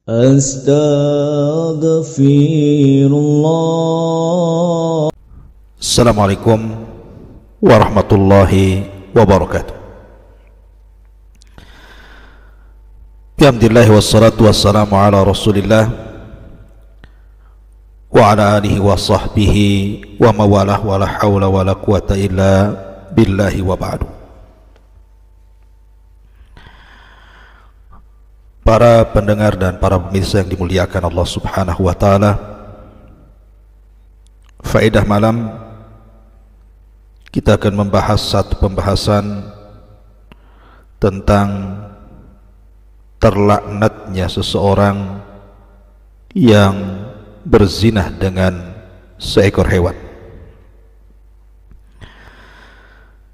Astaghfirullah. Assalamualaikum warahmatullahi wabarakatuh. Alhamdulillah wassalatu wassalamu ala Rasulillah wa ala alihi wa sahbihi wa mawalah wa la hawla wa la quwata illa billahi wa ba'du. Para pendengar dan para pemirsa yang dimuliakan Allah Subhanahu wa taala, faedah malam kita akan membahas satu pembahasan tentang terlaknatnya seseorang yang berzinah dengan seekor hewan.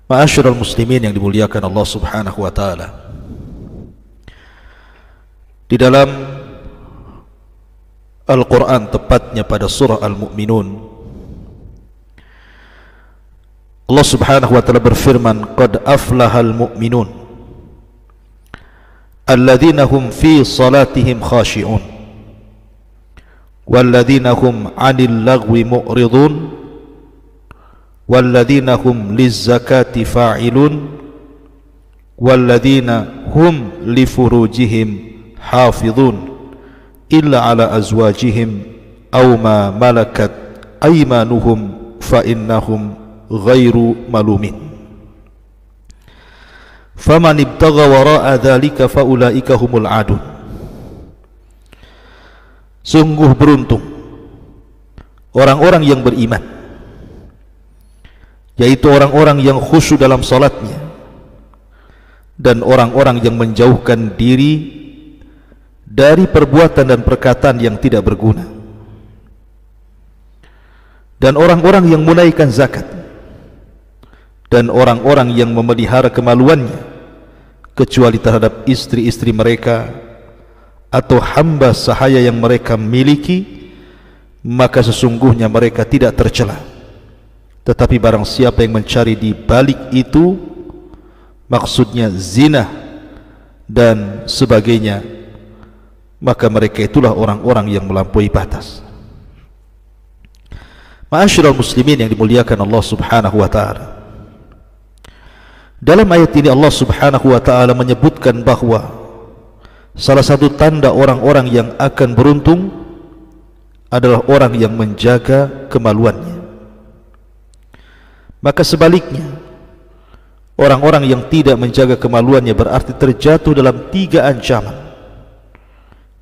Ma'asyiral muslimin yang dimuliakan Allah Subhanahu wa taala, di dalam Al-Quran, tepatnya pada surah Al-Mu'minun, Allah Subhanahu wa ta'ala berfirman, qad aflahal mu'minun alladzina hum fi salatihim khashi'un walladzina hum 'anil lagwi mu'ridun walladzina hum lizzakati fa'ilun walladzina hum li furujihim hafidhun illa ala azwajihim aw ma malakat aymanuhum fa innahum ghairu malumin faman ibtagha wara'a dhalika fa ulaika humul adun. Sungguh beruntung orang-orang yang beriman, yaitu orang-orang yang khusyuk dalam salatnya dan orang-orang yang menjauhkan diri dari perbuatan dan perkataan yang tidak berguna, dan orang-orang yang menunaikan zakat, dan orang-orang yang memelihara kemaluannya kecuali terhadap istri-istri mereka atau hamba sahaya yang mereka miliki, maka sesungguhnya mereka tidak tercela. Tetapi barang siapa yang mencari di balik itu, maksudnya zina dan sebagainya, maka mereka itulah orang-orang yang melampaui batas. Ma'asyiral muslimin yang dimuliakan Allah Subhanahu wa ta'ala, dalam ayat ini Allah Subhanahu wa ta'ala menyebutkan bahwa salah satu tanda orang-orang yang akan beruntung adalah orang yang menjaga kemaluannya. Maka sebaliknya, orang-orang yang tidak menjaga kemaluannya berarti terjatuh dalam 3 ancaman.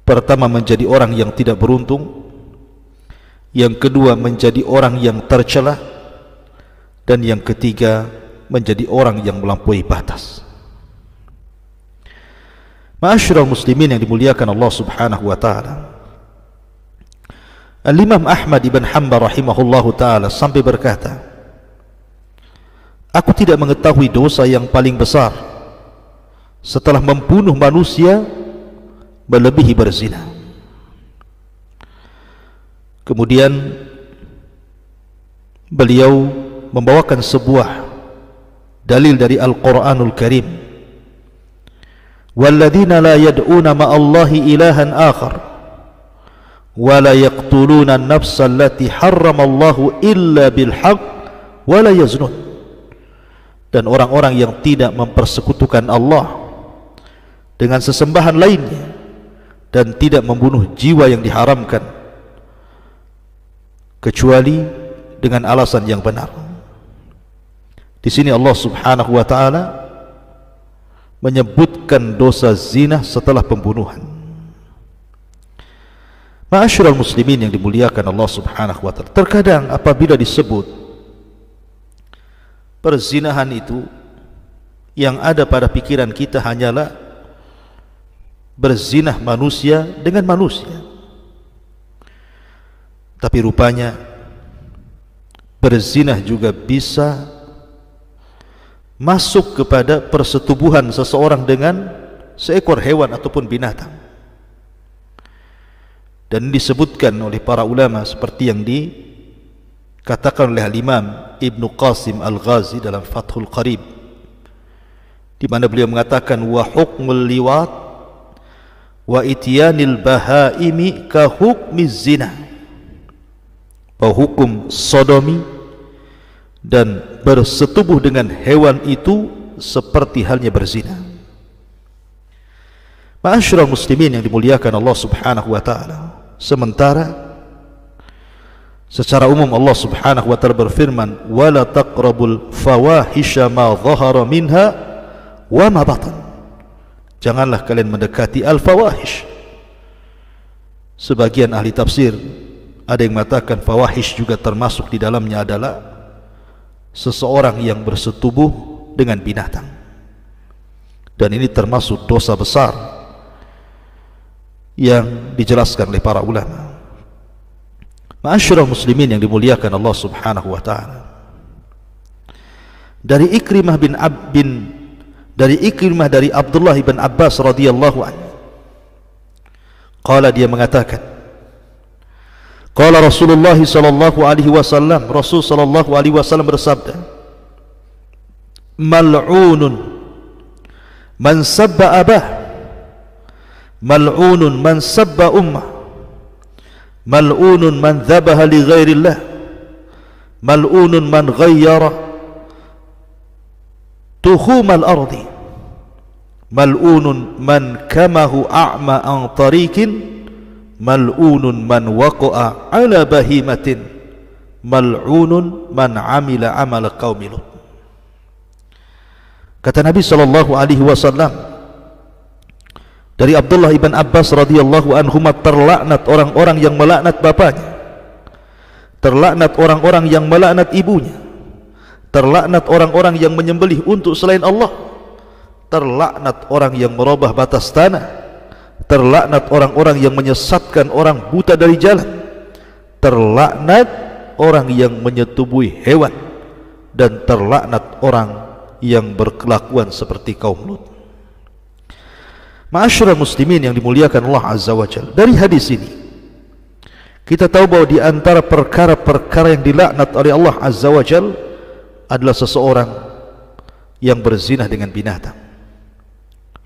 Pertama, menjadi orang yang tidak beruntung. Yang kedua, menjadi orang yang tercela. Dan yang ketiga, menjadi orang yang melampaui batas. Ma'asyiral muslimin yang dimuliakan Allah Subhanahu wa ta'ala, Al-Imam Ahmad ibn Hanbal rahimahullahu ta'ala sampai berkata, aku tidak mengetahui dosa yang paling besar setelah membunuh manusia melebihi berzina. Kemudian beliau membawakan sebuah dalil dari Al-Quranul Karim, walladzina la yad'una ma'allahi ilahan akhar wa la yaqtuluna an-nafsa allati harramallahu illa bilhaq wa la yaznun. Dan orang-orang yang tidak mempersekutukan Allah dengan sesembahan lainnya dan tidak membunuh jiwa yang diharamkan kecuali dengan alasan yang benar. Di sini Allah Subhanahu wa ta'ala menyebutkan dosa zina setelah pembunuhan. Ma'asyiral muslimin yang dimuliakan Allah Subhanahu wa ta'ala, terkadang apabila disebut perzinahan itu, yang ada pada pikiran kita hanyalah berzinah manusia dengan manusia. Tapi rupanya berzinah juga bisa masuk kepada persetubuhan seseorang dengan seekor hewan ataupun binatang. Dan disebutkan oleh para ulama seperti yang dikatakan oleh Imam Ibn Qasim Al-Ghazi dalam Fathul Qarib, di mana beliau mengatakan wa hukmul liwat wa ityanil bahaimi ka hukmi zina, bahwa hukum sodomi dan bersetubuh dengan hewan itu seperti halnya berzina. Ma'asyiral muslimin yang dimuliakan Allah Subhanahu wa taala, sementara secara umum Allah Subhanahu wa taala berfirman, wala taqrabul fawahisha ma dhahara minha wa ma batan, janganlah kalian mendekati al-fawahish. Sebagian ahli tafsir ada yang mengatakan fawahish juga termasuk di dalamnya adalah seseorang yang bersetubuh dengan binatang, dan ini termasuk dosa besar yang dijelaskan oleh para ulama. Ma'asyiral muslimin yang dimuliakan Allah Subhanahu wa taala, dari Ikrimah dari Abdullah bin Abbas radhiyallahu anhu, qala, dia mengatakan, qala Rasulullah sallallahu alaihi wasallam, Rasul sallallahu alaihi wasallam bersabda, mal'unun man sabba abah, mal'unun man sabba ummah, mal'unun man dhabaha li ghairillah, mal'unun man ghayyara tuhumal ardi, mal'unun man kamahu a'ma an tariqin, mal'unun man waqa'a ala bahimatin, mal'unun man amila amala qaumi Lut. Kata Nabi sallallahu alaihi wasallam dari Abdullah ibn Abbas radhiyallahu anhuma, terlaknat orang-orang yang melaknat bapaknya, terlaknat orang-orang yang melaknat ibunya, terlaknat orang-orang yang menyembelih untuk selain Allah, terlaknat orang yang merubah batas tanah, terlaknat orang-orang yang menyesatkan orang buta dari jalan, terlaknat orang yang menyetubuhi hewan, dan terlaknat orang yang berkelakuan seperti kaum Lut. Ma'asyiral muslimin yang dimuliakan Allah Azza wa Jalla, dari hadis ini kita tahu bahwa di antara perkara-perkara yang dilaknat oleh Allah Azza wa Jalla adalah seseorang yang berzina dengan binatang.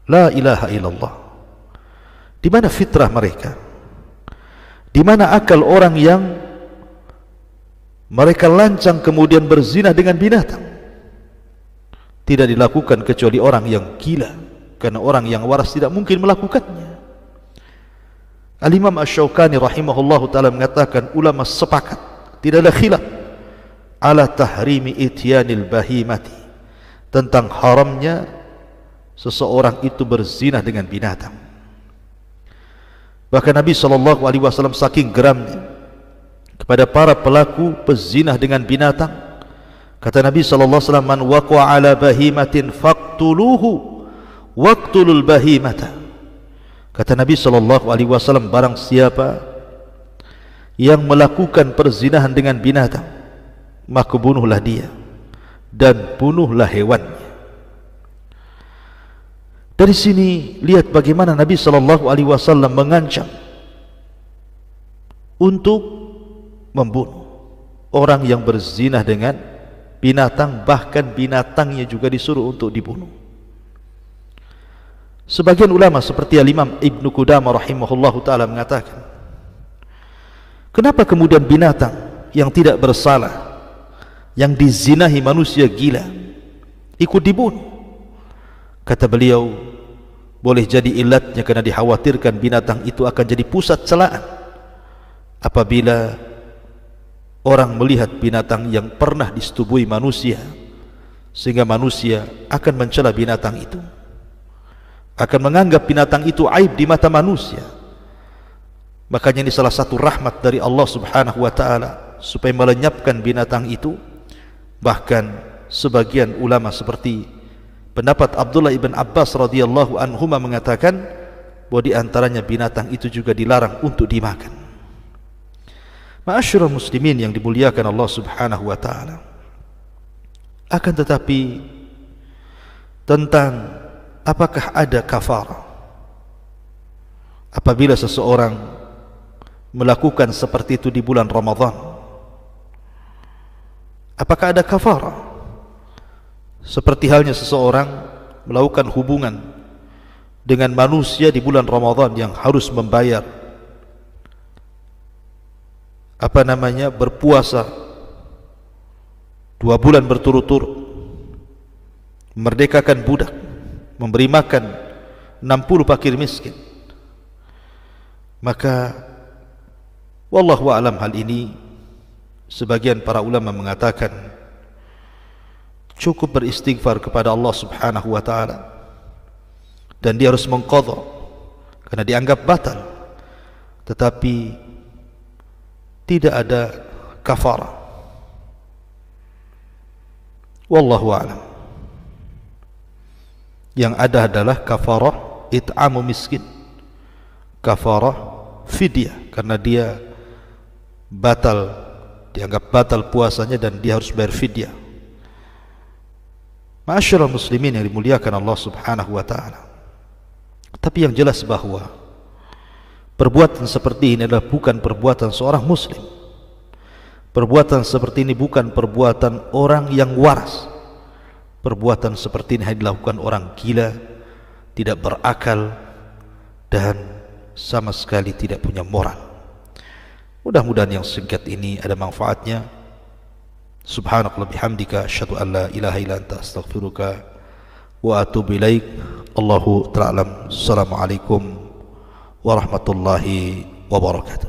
La ilaha illallah. Di mana fitrah mereka? Di mana akal orang yang mereka lancang kemudian berzina dengan binatang? Tidak dilakukan kecuali orang yang gila, karena orang yang waras tidak mungkin melakukannya. Al-Imam Asy-Syaukani rahimahullahu ta'ala mengatakan, ulama sepakat, tidak ada khilaf ala tahrimi ityanil bahimati, tentang haramnya seseorang itu berzina dengan binatang. Bahkan Nabi SAW saking geramnya kepada para pelaku pezina dengan binatang, kata Nabi SAW, man waqa'a ala bahimatin faqtuluhu waqtulul bahimata. Kata Nabi SAW, barang siapa yang melakukan perzinahan dengan binatang, maka bunuhlah dia dan bunuhlah hewannya. Dari sini lihat bagaimana Nabi SAW mengancam untuk membunuh orang yang berzina dengan binatang, bahkan binatangnya juga disuruh untuk dibunuh. Sebagian ulama seperti Al-Imam Ibnu Qudamah rahimahullahu ta'ala mengatakan, kenapa kemudian binatang yang tidak bersalah, yang dizinahi manusia gila, ikut dibunuh? Kata beliau, boleh jadi ilatnya karena dikhawatirkan binatang itu akan jadi pusat celaan apabila orang melihat binatang yang pernah disetubui manusia, sehingga manusia akan mencela binatang itu, akan menganggap binatang itu aib di mata manusia. Makanya ini salah satu rahmat dari Allah Subhanahu wa ta'ala, supaya melenyapkan binatang itu. Bahkan sebagian ulama seperti pendapat Abdullah ibn Abbas radhiyallahu anhuma mengatakan bahwa di antaranya binatang itu juga dilarang untuk dimakan. Ma'asyiral muslimin yang dimuliakan Allah Subhanahu wa ta'ala, akan tetapi tentang apakah ada kafarah apabila seseorang melakukan seperti itu di bulan Ramadan? Apakah ada kafarah? Seperti halnya seseorang melakukan hubungan dengan manusia di bulan Ramadan yang harus membayar berpuasa 2 bulan berturut-turut, memerdekakan budak, memberi makan 60 fakir miskin, maka wallahu a'lam, hal ini sebagian para ulama mengatakan cukup beristighfar kepada Allah Subhanahu wa taala, dan dia harus mengqadha karena dianggap batal, tetapi tidak ada kafarah. Wallahu a'lam. Yang ada adalah kafarah it'amu miskin, kafarah fidyah, karena dia batal, dianggap batal puasanya dan dia harus bayar fidyah. Ma'asyiral muslimin yang dimuliakan Allah Subhanahu wa taala. Tapi yang jelas bahwa perbuatan seperti ini adalah bukan perbuatan seorang muslim. Perbuatan seperti ini bukan perbuatan orang yang waras. Perbuatan seperti ini hanya dilakukan orang gila, tidak berakal, dan sama sekali tidak punya moral. Mudah-mudahan yang singkat ini ada manfaatnya. Subhanakallah bihamdika, asyhadu an la ilaha illa anta, astaghfiruka wa atubu ilaik. Allahu ta'ala. Assalamualaikum warahmatullahi wabarakatuh.